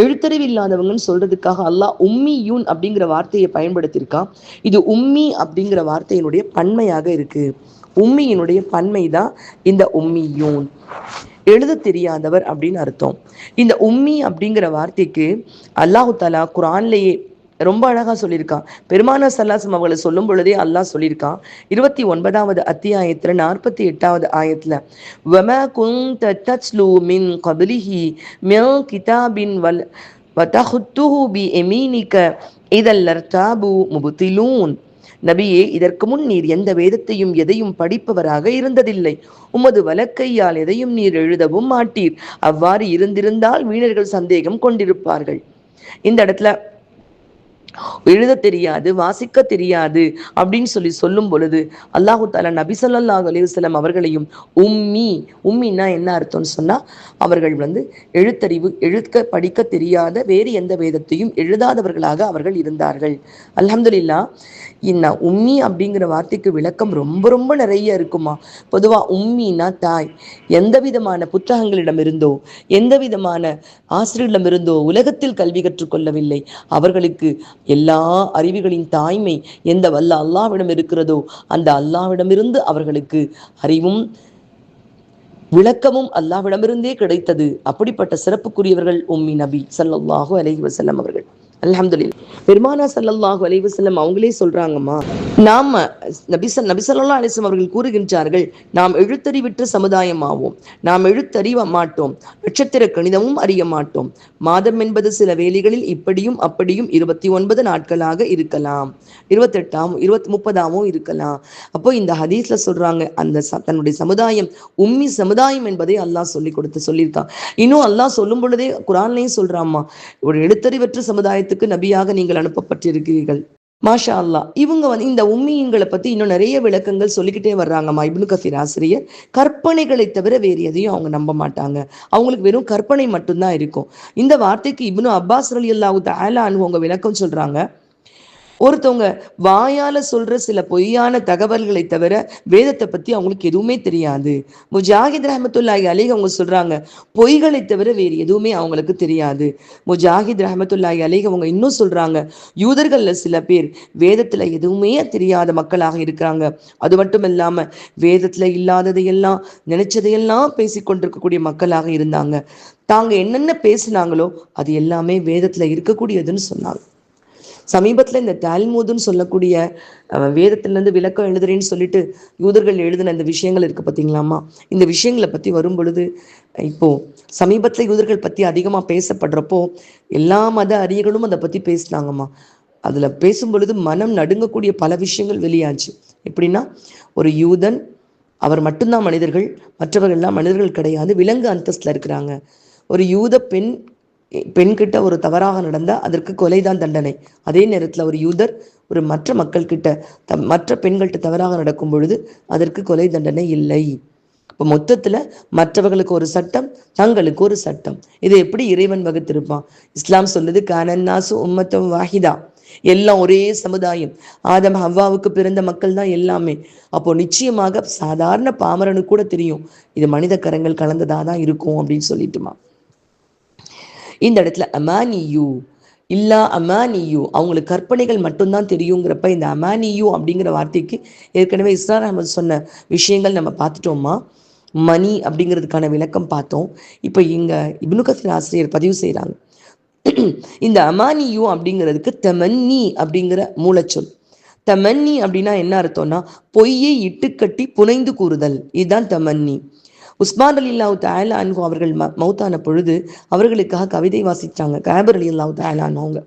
எழுத்தறிவு இல்லாதவங்கன்னு சொல்றதுக்காக அல்லாஹ் உம்மியூன் அப்படிங்கிற வார்த்தையை பயன்படுத்தியிருக்கான். இது உம்மி அப்படிங்கிற வார்த்தையினுடைய பன்மையாக இருக்கு. உம்மியினுடைய பன்மை தான் இந்த உம்மியூன், எழுத தெரியாதவர் அப்படின்னு அர்த்தம். இந்த உம்மி அப்படிங்கிற வார்த்தைக்கு அல்லாஹு தஆலா குர்ஆன்லயே ரொம்ப அழகா சொல்லியிருக்கான். பெருமானார் ஸல்லல்லாஹு அவங்களை சொல்லும் பொழுதே அல்லாஹ் சொல்லியிருக்கான் 29வது அத்தியாயத்துல 48வது ஆயத்துல, வமா குன்த தத்லு மின் கப்லிஹி மின் கிதாபின் வதஹுத்துஹு பியமீனிக இதல் லர்தாபு முப்திலூன். நபியே, இதற்கு முன் நீர் எந்த வேதத்தையும் எதையும் படிப்பவராக இருந்ததில்லை, உமது வலக்கையால் எதையும் நீர் எழுதவும் மாட்டீர், அவ்வாறு இருந்திருந்தால் வீணர்கள் சந்தேகம் கொண்டிருப்பார்கள். இந்த இடத்துல எழுத தெரியாது வாசிக்க தெரியாது அப்படின்னு சொல்லும் பொழுது அல்லாஹு தஆலா நபி ஸல்லல்லாஹு அலைஹி வஸல்லம் அவர்களையும் உம்மின்னா என்ன அர்த்தம்னு சொன்னா, அவர்கள் எழுத்தறிவு எழுத படிக்க தெரியாத வேறு எந்த வேதத்தையும் எழுதாதவர்களாக அவர்கள் இருந்தார்கள். அல்ஹம்துலில்லாஹ். இந்த உம்மி அப்படிங்கிற வார்த்தைக்கு விளக்கம் ரொம்ப ரொம்ப நிறைய இருக்குமா. பொதுவா உம்மின்னா தாய். எந்த விதமான புத்தகங்களிடம் இருந்தோ எந்த விதமான ஆசிரியரிடம் இருந்தோ உலகத்தில் கல்வி கற்றுக்கொள்ளவில்லை. அவர்களுக்கு எல்லா அறிவுகளின் தாய்மை எந்த வல்ல அல்லாஹ்விடம் இருக்கிறதோ அந்த அல்லாஹ்விடமிருந்து அவர்களுக்கு அறிவும் விளக்கமும் அல்லாஹ்விடமிருந்தே கிடைத்தது. அப்படிப்பட்ட சிறப்புக்குரியவர்கள் உம்மி நபி ஸல்லல்லாஹு அலைஹி வஸல்லம் அவர்கள். அல்ஹம்துலில்லாஹ். பெருமானார் ஸல்லல்லாஹு அலைஹி வஸல்லம் அவங்களே சொல்றாங்கம்மா, நாம நபி ஸல்லல்லாஹு அலைஹி வஸல்லம் அவர்கள் கூறுகின்றார்கள், நாம் எழுத்தறிவிற்ற சமுதாயம் ஆவோம். நாம் எழுத்தறிய மாட்டோம், நட்சத்திர கணிதமும் அறிய மாட்டோம். மாதம் என்பது சில வேளைகளில் இப்படியும் அப்படியும் 29 நாட்களாக இருக்கலாம், 28 30 இருக்கலாம். அப்போ இந்த ஹதீஸ்ல சொல்றாங்க, அந்த தன்னுடைய சமுதாயம் உம்மி சமுதாயம் என்பதை அல்லாஹ் சொல்லியிருக்கான். இன்னும் அல்லாஹ் சொல்லும் பொழுதே குர்ஆன்லயும் சொல்றாம்மா, ஒரு எழுத்தறிவற்ற சமுதாயத்துக்கு நபியாக நீங்கள் அனுப்பப்பட்டிருக்கிறீர்கள். மாஷா அல்லாஹ். இவங்க இந்த உம்மியங்களை பத்தி இன்னும் நிறைய விளக்கங்கள் சொல்லிக்கிட்டே வர்றாங்கம்மா இப்னு கசீர் ஆசிரியர். கற்பனைகளை தவிர வேறு எதையும் அவங்க நம்ப மாட்டாங்க, அவங்களுக்கு வெறும் கற்பனை மட்டும்தான் இருக்கும். இந்த வார்த்தைக்கு இப்னு அப்பாஸ் ரலியல்லாஹு தஆலா அன்ஹு அவங்க விளக்கம் சொல்றாங்க, ஒருத்தவங்க வாயால சொல்ற சில பொய்யான தகவல்களை தவிர வேதத்தை பத்தி அவங்களுக்கு எதுவுமே தெரியாது. முஜாஹித் ரஹ்மத்துல்லாஹி அலைஹி அவங்க சொல்றாங்க, பொய்களை தவிர வேறு எதுவுமே அவங்களுக்கு தெரியாது. முஜாஹித் ரஹ்மத்துல்லாஹி அலைஹி அவங்க இன்னும் சொல்றாங்க, யூதர்கள்ல சில பேர் வேதத்துல எதுவுமே தெரியாத மக்களாக இருக்கிறாங்க. அது மட்டும் இல்லாம வேதத்துல இல்லாததையெல்லாம் நினைச்சதையெல்லாம் பேசிக்கொண்டிருக்கக்கூடிய மக்களாக இருந்தாங்க. தாங்க என்னென்ன பேசினாங்களோ அது எல்லாமே வேதத்துல இருக்கக்கூடியதுன்னு சொன்னாங்க. சமீபத்துல இந்த தால்மூதுன்னு சொல்லக்கூடிய வேதத்திலிருந்து விளக்கம் எழுதுறேன்னு சொல்லிட்டு யூதர்கள் எழுதின இந்த விஷயங்கள் இருக்கு பார்த்தீங்களாமா. இந்த விஷயங்களை பத்தி வரும் பொழுது இப்போ சமீபத்துல யூதர்கள் பத்தி அதிகமா பேசப்படுறப்போ எல்லா மத அறிஞர்களும் அதை பத்தி பேசினாங்கம்மா. அதுல பேசும் பொழுது மனம் நடுங்கக்கூடிய பல விஷயங்கள் வெளியாச்சு. எப்படின்னா, ஒரு யூதன் அவர் மட்டும்தான் மனிதர்கள், மற்றவர்கள்லாம் மனிதர்கள் கிடையாது, விலங்கு அந்தஸ்துல இருக்கிறாங்க. ஒரு யூத பெண்கிட்ட ஒரு தவறாக நடந்தால் அதற்கு கொலைதான் தண்டனை. அதே நேரத்தில் ஒரு யூதர் ஒரு மற்ற மக்கள் கிட்ட மற்ற பெண்கள்கிட்ட தவறாக நடக்கும் பொழுது அதற்கு கொலை தண்டனை இல்லை. இப்போ மொத்தத்துல மற்றவர்களுக்கு ஒரு சட்டம், தங்களுக்கு ஒரு சட்டம். இதை எப்படி இறைவன் வகுத்திருப்பான்? இஸ்லாம் சொல்லுது, கானன்னாசு உம்மத்தம் வாஹிதா, எல்லாம் ஒரே சமுதாயம். ஆதம் ஹவ்வாவுக்கு பிறந்த மக்கள் தான் எல்லாமே. அப்போ நிச்சயமாக சாதாரண பாமரனுக்கு கூட தெரியும் இது மனித கரங்கள் கலந்ததாதான் இருக்கும் அப்படின்னு சொல்லிட்டுமா. இந்த இடத்துல அமானியூ இல்லா அமானியூ, அவங்களுக்கு கற்பனைகள் மட்டும்தான் தெரியுங்கிறப்ப இந்த அமானியூ அப்படிங்கிற வார்த்தைக்கு ஏற்கனவே இஸ்ரார் அஹமது சொன்ன விஷயங்கள் நம்ம பார்த்துட்டோமா. மணி அப்படிங்கிறதுக்கான விளக்கம் பார்த்தோம். இப்போ இங்க இப்னு கசீர் ஆசிரியர் பதிவு செய்கிறாங்க, இந்த அமானியூ அப்படிங்கிறதுக்கு தமன்னி அப்படிங்கிற மூலச்சொல். தமன்னி அப்படின்னா என்ன அர்த்தம்னா, பொய்யை இட்டுக்கட்டி புனைந்து கூறுதல், இதுதான் தமன்னி. உஸ்மான் ரலியல்லாஹு தஆலா அன்ஹு அவர்கள் மௌத்தான பொழுது அவர்களுக்காக கவிதை வாசிச்சாங்க காபர் ரலியல்லாஹு தஆலா அன்ஹு.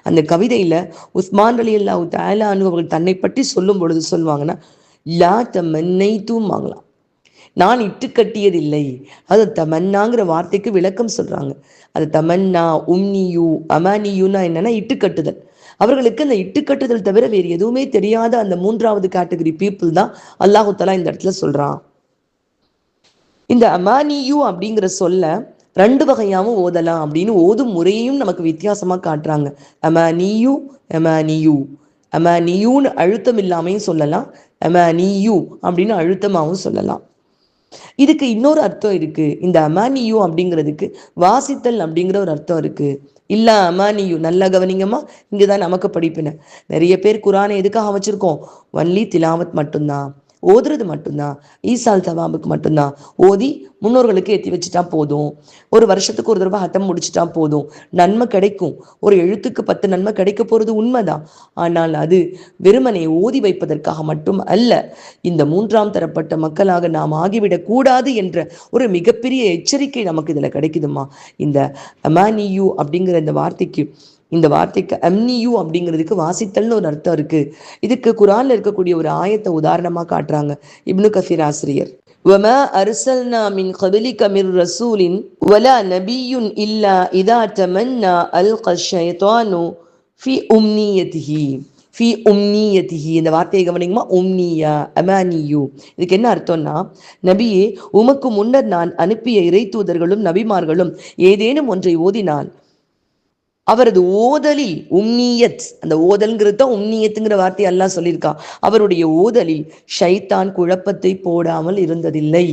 அந்த கவிதையில உஸ்மான் ரலியல்லாஹு தஆலா அன்ஹு அவர்கள் தன்னை பற்றி சொல்லும் பொழுது சொல்லுவாங்கன்னா, லா தமன்னைத்தும் வாங்கலாம், நான் இட்டு கட்டியதில்லை. அது தமன்னாங்கிற வார்த்தைக்கு விளக்கம் சொல்றாங்க. அது தமன்னா, உம்னியு, அமானியுன்னா என்னன்னா இட்டுக்கட்டுதல். அவர்களுக்கு அந்த இட்டுக்கட்டுதல் தவிர வேறு எதுவுமே தெரியாத அந்த மூன்றாவது கேட்டகரி பீப்புள் தான் அல்லாஹு தஆலா இந்த இடத்துல சொல்றான். இந்த அமானியு அப்படிங்கிற சொல்ல ரெண்டு வகையாவும் ஓதலாம் அப்படின்னு ஓதும் முறையையும் நமக்கு வித்தியாசமா காட்டுறாங்க. அமானியு, அமானியு, அமானியூன்னு அழுத்தம் இல்லாமையும் சொல்லலாம், அமானியு அப்படின்னு அழுத்தமாகவும் சொல்லலாம். இதுக்கு இன்னொரு அர்த்தம் இருக்கு. இந்த அமானியு அப்படிங்கிறதுக்கு வாசித்தல் அப்படிங்கிற ஒரு அர்த்தம் இருக்கு. இல்ல அமானியு, நல்லா கவனிங்கம்மா, இங்கதான் நமக்கு படிப்பின. நிறைய பேர் குரானை எதுக்காக வச்சிருக்கோம்? ஒன்லி திலாவத் மட்டும்தான், ஓதுறது மட்டும்தான், ஈசால் தவாபுக்கு மட்டும்தான். ஓதி முன்னோர்களுக்கு ஏற்றி வச்சுட்டா போதும், ஒரு வருஷத்துக்கு ஒரு தடவை ஹத்தம் முடிச்சுட்டா போதும், நன்மை கிடைக்கும். ஒரு எழுத்துக்கு 10 நன்மை கிடைக்க போறது உண்மைதான். ஆனால் அது வெறுமனை ஓதி வைப்பதற்காக மட்டும் அல்ல. இந்த மூன்றாம் தரப்பட்ட மக்களாக நாம் ஆகிவிடக் கூடாது என்ற ஒரு மிகப்பெரிய எச்சரிக்கை நமக்கு இதுல கிடைக்குதுமா. இந்த அமானியு அப்படிங்கிற இந்த வார்த்தைக்கு அம்னியு அப்படிங்கிறதுக்கு வாசித்தல்னு ஒரு அர்த்தம் இருக்கு. இதுக்கு குரான்ல இருக்கக்கூடிய ஒரு ஆயத்தை உதாரணமா காட்டுறாங்க இப்னு கசீர் ஆசிரியர். وَمَا أَرْسَلْنَا مِنْ قَبْلِكَ مِنْ رَسُولٍ وَلَا نَبِيٌّ إِلَّا إِذَا تَمَنَّى أَلْقَى الشَّيْطَانُ فِي أُمْنِيَّتِهِ. ஃபி உம்னியத்திஹி, இந்த வார்த்தையை கவனிங்கம்மா. உம்னியா, அமானியு, இதுக்கு என்ன அர்த்தம்னா, நபியே, உமக்கு முன்னர் நான் அனுப்பிய இறை தூதர்களும் நபிமார்களும் ஏதேனும் ஒன்றை ஓதினான், அவரது ஓதலில் உம்னியத், அந்த ஓதல்ங்கிறது தான் உம்னியத்துங்கிற வார்த்தை அல்லாஹ் சொல்லியிருக்கா, அவருடைய ஓதலில் ஷைத்தான் குழப்பத்தை போடாமல் இருந்ததில்லை.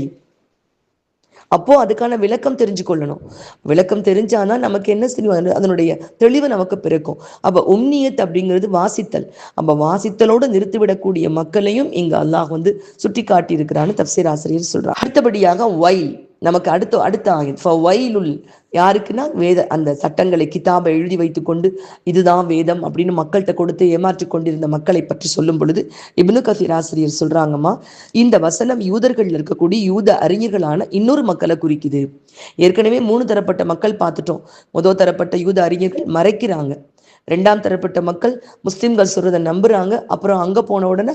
அப்போ அதுக்கான விளக்கம் தெரிஞ்சு கொள்ளணும். விளக்கம் தெரிஞ்சாதான் நமக்கு என்ன செய்யும், அதனுடைய தெளிவு நமக்கு பிறக்கும். அப்ப உம்னியத் அப்படிங்கிறது வாசித்தல். அப்ப வாசித்தலோடு நிறுத்திவிடக்கூடிய மக்களையும் இங்க அல்லாஹ் சுட்டி காட்டி இருக்கிறான்னு தப்சீர் ஆசிரியர் சொல்றார். அடுத்தபடியாக வைல், நமக்கு அடுத்த ஆயத் வயலுல், யாருக்குன்னா அந்த சட்டங்களை கிதாபை எழுதி வைத்து கொண்டு இதுதான் வேதம் அப்படின்னு மக்கள்கிட்ட கொடுத்து ஏமாற்றி கொண்டிருந்த மக்களை பற்றி சொல்லும் பொழுது இப்னு கசீர் ஆசிரியர் சொல்றாங்கம்மா, இந்த வசனம் யூதர்கள் இருக்கக்கூடிய யூத அறிஞர்களான இன்னொரு மக்களை குறிக்குது. ஏற்கனவே 3 தரப்பட்ட மக்கள் பார்த்துட்டோம். முதல் தரப்பட்ட யூத அறிஞர்கள் மறைக்கிறாங்க. 2ஆம் தரப்பட்ட மக்கள் முஸ்லிம்கள் சொல்றதை நம்புறாங்க. அப்புறம் அங்க போன உடனே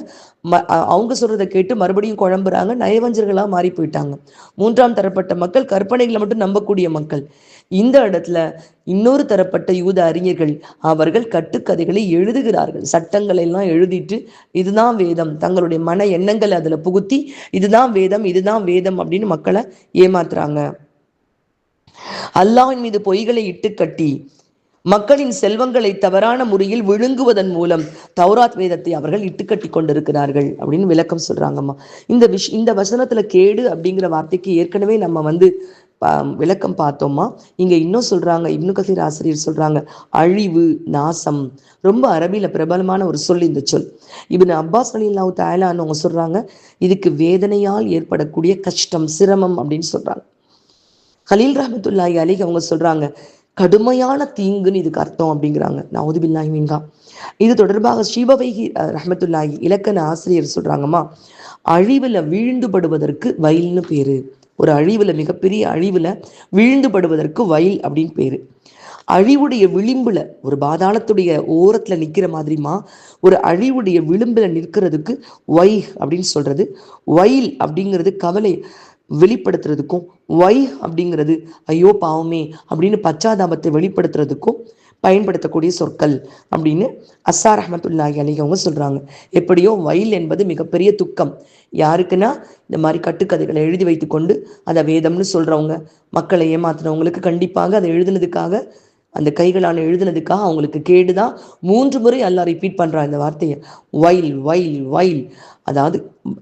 அவங்க சொல்றதை கேட்டு மறுபடியும் குழம்புறாங்க, நயவஞ்சர்களா மாறி போயிட்டாங்க. 3ஆம் தரப்பட்ட மக்கள் கற்பனைகளை மட்டும் நம்பக்கூடிய மக்கள். இந்த இடத்துல இன்னொரு தரப்பட்ட யூத அறிஞர்கள் அவர்கள் கட்டுக்கதைகளை எழுதுகிறார்கள். சட்டங்களை எல்லாம் எழுதிட்டு இதுதான் வேதம், தங்களுடைய மன எண்ணங்களை அதுல புகுத்தி இதுதான் வேதம் இதுதான் வேதம் அப்படின்னு மக்களை ஏமாத்துறாங்க. அல்லாஹ்வின் மீது பொய்களை இட்டு கட்டி மக்களின் செல்வங்களை தவறான முறையில் விழுங்குவதன் மூலம் தௌராத் வேதத்தை அவர்கள் இட்டுக்கட்டி கொண்டிருக்கிறார்கள் அப்படின்னு விளக்கம் சொல்றாங்கம்மா. இந்த வசனத்துல கேடு அப்படிங்கிற வார்த்தைக்கு ஏற்கனவே நம்ம விளக்கம் பார்த்தோம்மா. இங்க இன்னும் சொல்றாங்க, இப்னு கசீர் ஆசிரியர் சொல்றாங்க, அழிவு, நாசம். ரொம்ப அரபியில பிரபலமான ஒரு சொல் இந்த சொல். இப்னு அப்பாஸ் ரலியல்லாஹு தஆலா அவங்க சொல்றாங்க, இதுக்கு வேதனையால் ஏற்படக்கூடிய கஷ்டம், சிரமம் அப்படின்னு சொல்றாங்க. கலீல் ரஹ்மத்துல்லாஹி அலைஹி அவங்க சொல்றாங்க, கடுமையான தீங்குன்னு இதுக்கு அர்த்தம் அப்படிங்கிறாங்க. நவுது பில்லாஹி மின்ஹா. இது தொடர்பாக ஸ்ரீபவைஹி ரஹ்மத்துல்லாஹி இலக்கண ஆசிரியர் சொல்றாங்கம்மா, அழிவுல வீழ்ந்துபடுவதற்கு வயல்னு பேரு. ஒரு அழிவுல, மிகப்பெரிய அழிவுல வீழ்ந்துபடுவதற்கு வயல் அப்படின்னு பேரு. அழிவுடைய விளிம்புல, ஒரு பாதாளத்துடைய ஓரத்துல நிக்கிற மாதிரிமா, ஒரு அழிவுடைய விளிம்புல நிற்கிறதுக்கு வை அப்படின்னு சொல்றது. வயல் அப்படிங்கிறது கவலை வெளிப்படுத்துறதுக்கும், வை அப்படிங்கிறது ஐயோ பாவமே அப்படின்னு பச்சாதாபத்தை வெளிப்படுத்துறதுக்கும் பயன்படுத்தக்கூடிய சொற்கள் அப்படின்னு அஸ்ஸார் ரஹ்மத்துல்லாஹி அலைஹி அவங்க சொல்றாங்க. எப்படியோ வயல் என்பது மிகப்பெரிய துக்கம். யாருக்குன்னா, இந்த மாதிரி கட்டுக்கதைகளை எழுதி வைத்து கொண்டு அதை வேதம்னு சொல்றவங்க, மக்களை ஏமாத்துறவங்களுக்கு கண்டிப்பாக அதை எழுதுனதுக்காக, அந்த கைகளான எழுதுனதுக்காக அவங்களுக்கு கேடுதான். 3 முறை அல்லாஹ் ரிப்பீட் பண்றான் இந்த வார்த்தையை, வைல் வைல் வைல். அதாவது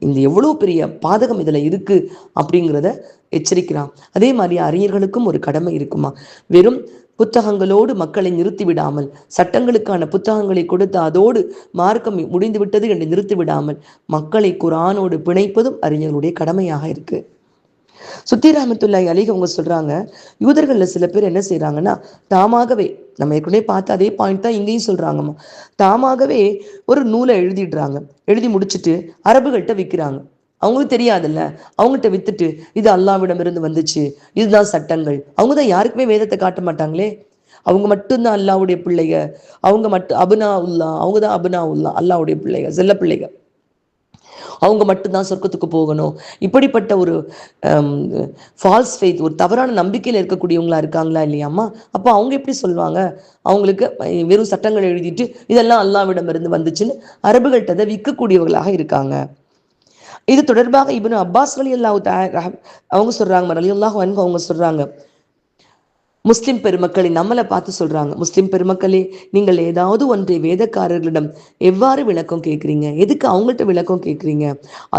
இந்த எவ்வளவு பெரிய பாதகம் இதுல இருக்கு அப்படிங்கிறத எச்சரிக்கிறான். அதே மாதிரி அறிஞர்களுக்கும் ஒரு கடமை இருக்குமா. வெறும் புத்தகங்களோடு மக்களை நிறுத்தி விடாமல், சட்டங்களுக்கான புத்தகங்களை கொடுத்து அதோடு மார்க்கம் முடிந்து விட்டது என்று நிறுத்தி விடாமல், மக்களை குர்ஆனோடு பிணைப்பதும் அறிஞர்களுடைய கடமையாக இருக்கு. சுத்தி ரஹ்மத்துல்லாஹி அலைஹி அவங்க சொல்றாங்க, யூதர்கள்ல சில பேர் என்ன செய்யறாங்கன்னா, தாமாகவே, நம்ம ஏற்கனவே பார்த்த அதே பாயிண்ட் தான் இங்கேயும் சொல்றாங்கம்மா, தாமாகவே ஒரு நூலை எழுதிடுறாங்க. எழுதி முடிச்சுட்டு அரபுகள்கிட்ட விற்கிறாங்க. அவங்களுக்கு தெரியாதுல்ல, அவங்ககிட்ட வித்துட்டு இது அல்லாஹ்விடம் இருந்து வந்துச்சு, இதுதான் சட்டங்கள். அவங்க தான் யாருக்குமே வேதத்தை காட்ட மாட்டாங்களே, அவங்க மட்டும்தான் அல்லாஹ்வுடைய பிள்ளைங்க, அவங்க மட்டும் அபுனா உல்லா, அவங்க தான் அபுனா உல்லா, அல்லாஹ்வுடைய பிள்ளைங்க, செல்ல பிள்ளைங்க. அவங்க மட்டும்தான் சொர்க்கத்துக்கு போகணும். இப்படிப்பட்ட ஒரு ஃபால்ஸ் ஃபெய்த், ஒரு தவறான நம்பிக்கையில் இருக்கக்கூடியவங்களா இருக்காங்களா இல்லையாம்மா? அப்போ அவங்க எப்படி சொல்லுவாங்க? அவங்களுக்கு வெறும் சட்டங்கள் எழுதிட்டு இதெல்லாம் அல்லாவிடம் இருந்து வந்துச்சுன்னு அரபுகள்கிட்ட அதை விற்கக்கூடியவர்களாக இருக்காங்க. இது தொடர்பாக இப்னு அப்பாஸ் ரலியல்லாஹு தஆலா அவங்க சொல்றாங்க, ரலியல்லாஹு அன்ஹு அவங்க சொல்றாங்க, முஸ்லிம் பெருமக்களை நம்மளை பார்த்து சொல்றாங்க, முஸ்லிம் பெருமக்களே, நீங்கள் ஏதாவது ஒன்றை வேதக்காரர்களிடம் எவ்வாறு விளக்கம் கேட்குறீங்க? எதுக்கு அவங்கள்ட்ட விளக்கம் கேட்குறீங்க?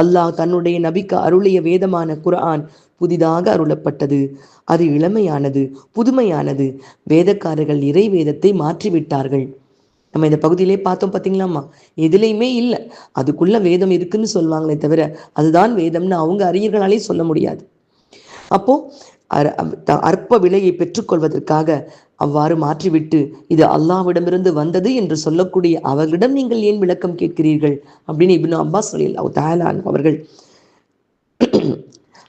அல்லாஹ் தன்னுடைய நபிக்கு அருளிய வேதமான குர்ஆன் புதிதாக அருளப்பட்டது. அது இளமையானது, புதுமையானது. வேதக்காரர்கள் இறை வேதத்தை மாற்றிவிட்டார்கள். நம்ம இந்த பகுதியிலே பார்த்தோம் பார்த்தீங்களாம்மா, எதுலையுமே இல்லை. அதுக்குள்ள வேதம் இருக்குன்னு சொல்லுவாங்களே தவிர அதுதான் வேதம்னு அவங்க அறிஞர்களாலே சொல்ல முடியாது. அப்போ அற்ப விலையை பெற்றுக்கொள்வதற்காக அவ்வாறு மாற்றிவிட்டு இது அல்லாஹ்விடமிருந்து வந்தது என்று சொல்லக்கூடிய அவர்களிடம் நீங்கள் ஏன் விளக்கம் கேட்கிறீர்கள் அப்படின்னு இப்னு அப்பாஸ் ரலியல்லாஹு தஆலா அவர்கள்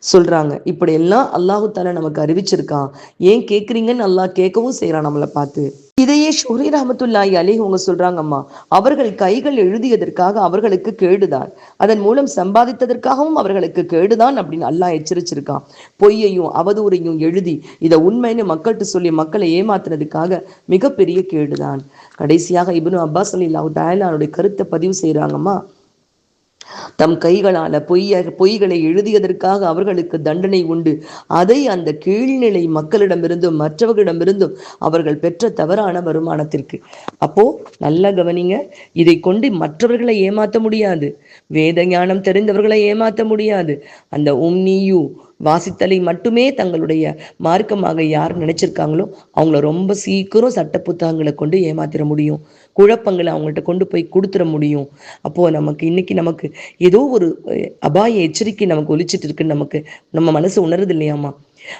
சொல்றாங்க. இப்படி எல்லாம் அல்லாஹு தாலா நமக்கு அறிவிச்சிருக்கான், ஏன் கேட்குறீங்கன்னு அல்லாஹ் கேட்கவும் செய்யறான் நம்மளை பார்த்து. இதையே ஷுஹரி ரஹமத்துல்லாஹி அலைஹி அவங்க சொல்றாங்கம்மா, அவர்கள் கைகள் எழுதியதற்காக அவர்களுக்கு கேடுதான், அதன் மூலம் சம்பாதித்ததற்காகவும் அவர்களுக்கு கேடுதான் அப்படின்னு அல்லாஹ் எச்சரிச்சிருக்கான். பொய்யையும் அவதூறையும் எழுதி இதை உண்மைன்னு மக்கள்கிட்ட சொல்லி மக்களை ஏமாத்துறதுக்காக மிகப்பெரிய கேடுதான். கடைசியாக இப்னு அப்பாஸ் ரலியல்லாஹு தஆலாவுடைய கருத்தை பதிவு செய்யறாங்கம்மா, தம் கைகளால பொய்களை எழுதியதற்காக அவர்களுக்கு தண்டனை உண்டு. அதை அந்த கீழ்நிலை மக்களிடமிருந்தும் மற்றவர்களிடமிருந்தும் அவர்கள் பெற்ற தவறான வருமானத்திற்கு. அப்போ நல்ல கவனிங்க, இதை கொண்டு மற்றவர்களை ஏமாற்ற முடியாது, வேத ஞானம் தெரிந்தவர்களை ஏமாற்ற முடியாது. அந்த உம்னியு வாசித்தலை மட்டுமே தங்களுடைய மார்க்கமாக யார் நினைச்சிருக்காங்களோ அவங்கள ரொம்ப சீக்கிரம் சட்ட புத்தகங்களை கொண்டு ஏமாத்திர முடியும், குழப்பங்களை அவங்கள்ட்ட கொண்டு போய் கொடுத்துட முடியும். அப்போ நமக்கு ஏதோ ஒரு அபாய எச்சரிக்கை நமக்கு ஒலிச்சிட்டு இருக்குன்னு நம்ம மனசு உணருது இல்லையாமா?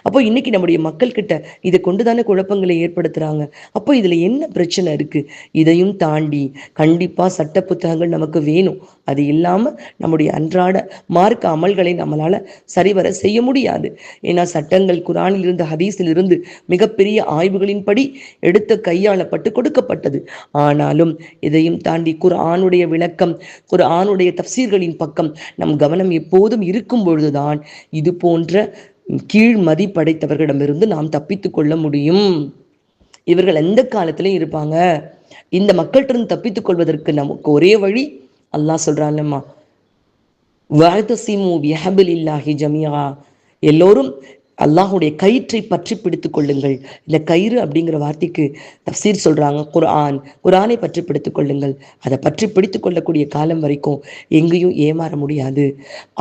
அப்போ இன்னைக்கு நம்முடைய மக்கள் கிட்ட இதை கொண்டுதானே குழப்பங்களை ஏற்படுத்துறாங்க. அப்போ இதுல என்ன பிரச்சனை இருக்கு? இதையும் தாண்டி கண்டிப்பா சட்ட புத்தகங்கள் நமக்கு வேணும். அது இல்லாம நம்முடைய அன்றாட மார்க்க அமல்களை நம்மளால சரிவர செய்ய முடியாது. ஏன்னா சட்டங்கள் குர்ஆனில் இருந்து ஹதீஸில் இருந்து மிகப்பெரிய ஆய்வுகளின்படி எடுத்து கையாளப்பட்டு கொடுக்கப்பட்டது. ஆனாலும் இதையும் தாண்டி குர்ஆனுடைய விளக்கம், குர்ஆனுடைய தஃப்சீர்களின் பக்கம் நம் கவனம் எப்போதும் இருக்கும் பொழுதுதான் இது போன்ற கீழ் மதிப்படைத்தவர்களிடமிருந்து நாம் தப்பித்துக் கொள்ள முடியும். இவர்கள் எந்த காலத்திலையும் இருப்பாங்க. இந்த மக்கள்கிட்ட இருந்து தப்பித்துக் கொள்வதற்கு நமக்கு ஒரே வழி, அல்லாஹ் சொல்றான்லம்மா, வஅதஸிமு பிஹபிலில்லாஹி ஜமீஆ, எல்லோரும் அல்லாஹுடைய கயிற்றை பற்றி பிடித்துக் கொள்ளுங்கள். இந்த கயிறு அப்படிங்கிற வார்த்தைக்கு தஃப்சீர் சொல்றாங்க குர்ஆனை பற்றி பிடித்துக் கொள்ளுங்கள். அதை பற்றி பிடித்துக் கொள்ளக்கூடிய காலம் வரைக்கும் எங்கேயும் ஏமாற முடியாது.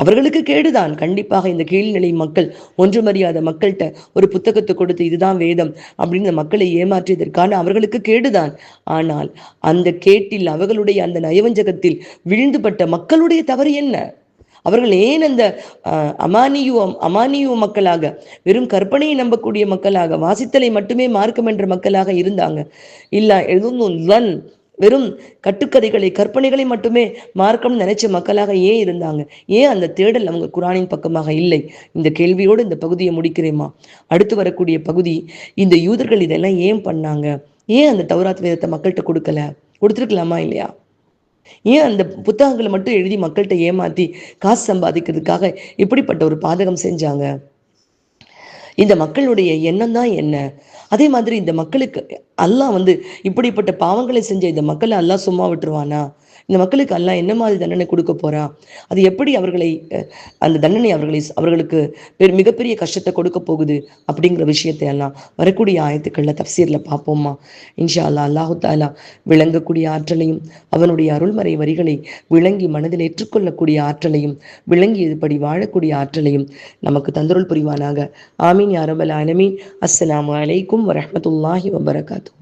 அவர்களுக்கு கேடுதான் கண்டிப்பாக. இந்த கீழ்நிலை மக்கள், ஒன்றுமறியாத மக்கள்கிட்ட ஒரு புத்தகத்தை கொடுத்து இதுதான் வேதம் அப்படின்னு மக்களை ஏமாற்றியதற்கான அவர்களுக்கு கேடுதான். ஆனால் அந்த கேட்டில் அவர்களுடைய அந்த நயவஞ்சகத்தில் விழுந்துபட்ட மக்களுடைய தவறு என்ன? அவர்கள் ஏன் அந்த அமானியு மக்களாக, வெறும் கற்பனையை நம்பக்கூடிய மக்களாக, வாசித்தலை மட்டுமே மார்க்கம் என்ற மக்களாக இருந்தாங்க? இல்ல, எதுவும் வெறும் கட்டுக்கதைகளை கற்பனைகளை மட்டுமே மார்க்கம் நினைச்ச மக்களாக ஏன் இருந்தாங்க? ஏன் அந்த தேடல் அவங்க குர்ஆனின் பக்கமாக இல்லை? இந்த கேள்வியோடு இந்த பகுதியை முடிக்கிறேம்மா. அடுத்து வரக்கூடிய பகுதி, இந்த யூதர்கள் இதெல்லாம் ஏன் பண்ணாங்க? ஏன் அந்த தௌராத் வேதத்தை மக்கள்கிட்ட கொடுத்துருக்கலாமா இல்லையா? ஏன் அந்த புத்தகங்களை மட்டும் எழுதி மக்கள்கிட்ட ஏமாத்தி காசு சம்பாதிக்கிறதுக்காக இப்படிப்பட்ட ஒரு பாதகம் செஞ்சாங்க? இந்த மக்களுடைய எண்ணம் தான் என்ன? அதே மாதிரி இந்த மக்களுக்கு அல்லாஹ் இப்படிப்பட்ட பாவங்களை செஞ்ச இந்த மக்களை அல்லாஹ் சும்மா விட்டுருவானா? இந்த மக்களுக்கு அல்லாஹ் என்ன மாதிரி தண்டனை கொடுக்க போறா? அது எப்படி அந்த தண்டனை அவர்களுக்கு மிகப்பெரிய கஷ்டத்தை கொடுக்க போகுது அப்படிங்கிற விஷயத்தை எல்லாம் வரக்கூடிய ஆயத்துக்கள்ல தஃப்சீர்ல பார்ப்போம்மா. இன்ஷா அல்லாஹ். அல்லாஹு தாலா விளங்கக்கூடிய ஆற்றலையும் அவனுடைய அருள்மறை வரிகளை விளங்கி மனதில் ஏற்றுக்கொள்ளக்கூடிய ஆற்றலையும் விளங்கியதுபடி வாழக்கூடிய ஆற்றலையும் நமக்கு தந்தருள் புரிவானாக. ஆமீன் யா ரப்பல் ஆலமீன். அஸ்ஸலாமு அலைக்கும் வரஹ்மத்துல்லாஹி வபரகாத்துஹு.